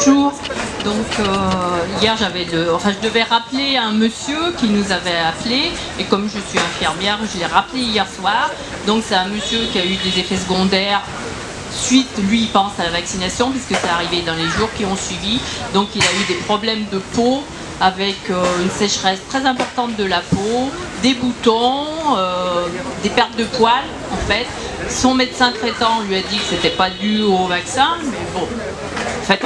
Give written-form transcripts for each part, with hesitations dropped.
Bonjour. Donc hier je devais rappeler un monsieur qui nous avait appelé, et comme je suis infirmière, je l'ai rappelé hier soir. Donc c'est un monsieur qui a eu des effets secondaires suite, lui il pense à la vaccination puisque c'est arrivé dans les jours qui ont suivi. Donc il a eu des problèmes de peau avec une sécheresse très importante de la peau, des boutons, des pertes de poils en fait. Son médecin traitant lui a dit que c'était pas dû au vaccin, mais bon, en fait,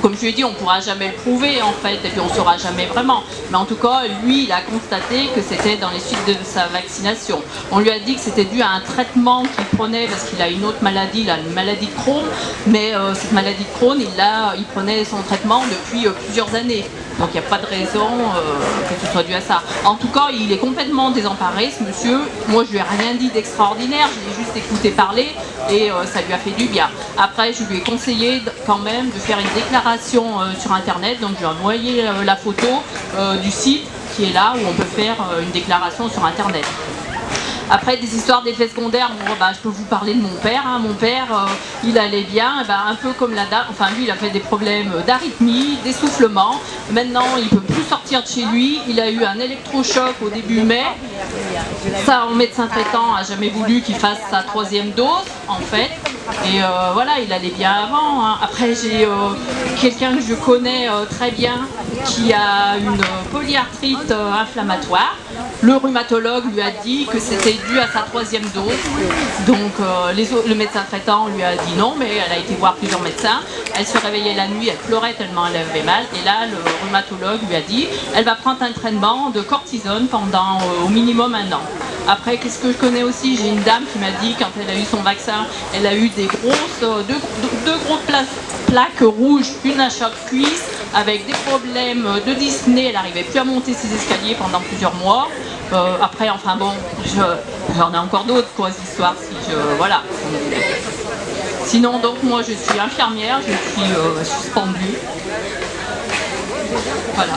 comme je lui ai dit, on ne pourra jamais le prouver en fait, et puis on ne saura jamais vraiment. Mais en tout cas, lui, il a constaté que c'était dans les suites de sa vaccination. On lui a dit que c'était dû à un traitement qu'il prenait parce qu'il a une autre maladie, il a une maladie de Crohn, mais cette maladie de Crohn, il prenait son traitement depuis plusieurs années. Donc il n'y a pas de raison que ce soit dû à ça. En tout cas, il est complètement désemparé, ce monsieur. Moi, je lui ai rien dit d'extraordinaire, je l'ai juste écouté parler et ça lui a fait du bien. Après, je lui ai conseillé quand même de faire une déclaration sur Internet. Donc je lui ai envoyé la photo du site qui est là où on peut faire une déclaration sur Internet. Après, des histoires d'effets secondaires, bon, je peux vous parler de mon père. Hein. Mon père, il allait bien, un peu comme la dame. Enfin, lui, il a fait des problèmes d'arythmie, d'essoufflement. Maintenant, il ne peut plus sortir de chez lui. Il a eu un électrochoc au début mai. Ça, mon médecin traitant n'a jamais voulu qu'il fasse sa 3e dose, en fait. Et voilà, il allait bien avant. Hein. Après, j'ai quelqu'un que je connais très bien qui a une polyarthrite inflammatoire. Le rhumatologue lui a dit que c'était dû à sa 3e dose. Donc le médecin traitant lui a dit non, mais elle a été voir plusieurs médecins. Elle se réveillait la nuit, elle pleurait tellement elle avait mal. Et là, le rhumatologue lui a dit elle va prendre un traitement de cortisone pendant au minimum 1 an. Après, qu'est-ce que je connais aussi? J'ai une dame qui m'a dit quand elle a eu son vaccin, elle a eu des grosses, deux grosses plaques rouges, une à chaque cuisse, avec des problèmes de dyspnée. Elle n'arrivait plus à monter ses escaliers pendant plusieurs mois. Après, enfin bon, j'en ai encore d'autres, quoi, ces histoires, voilà. Sinon, donc, moi, je suis infirmière, je suis suspendue. Voilà.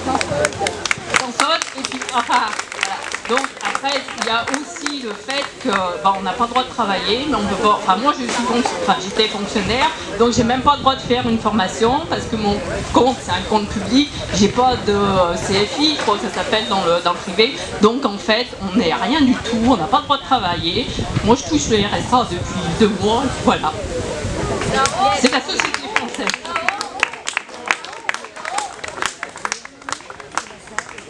On saute, et puis, enfin, voilà. Donc, après, il y a aussi le fait qu'on n'a pas le droit de travailler, mais on peut pas. Enfin, moi, j'étais fonctionnaire, donc j'ai même pas le droit de faire une formation parce que mon compte, c'est un compte public. J'ai pas de CFI, je crois que ça s'appelle dans le privé. Donc, en fait, on n'est rien du tout, on n'a pas le droit de travailler. Moi, je touche le RSA depuis 2 mois, voilà. C'est la société.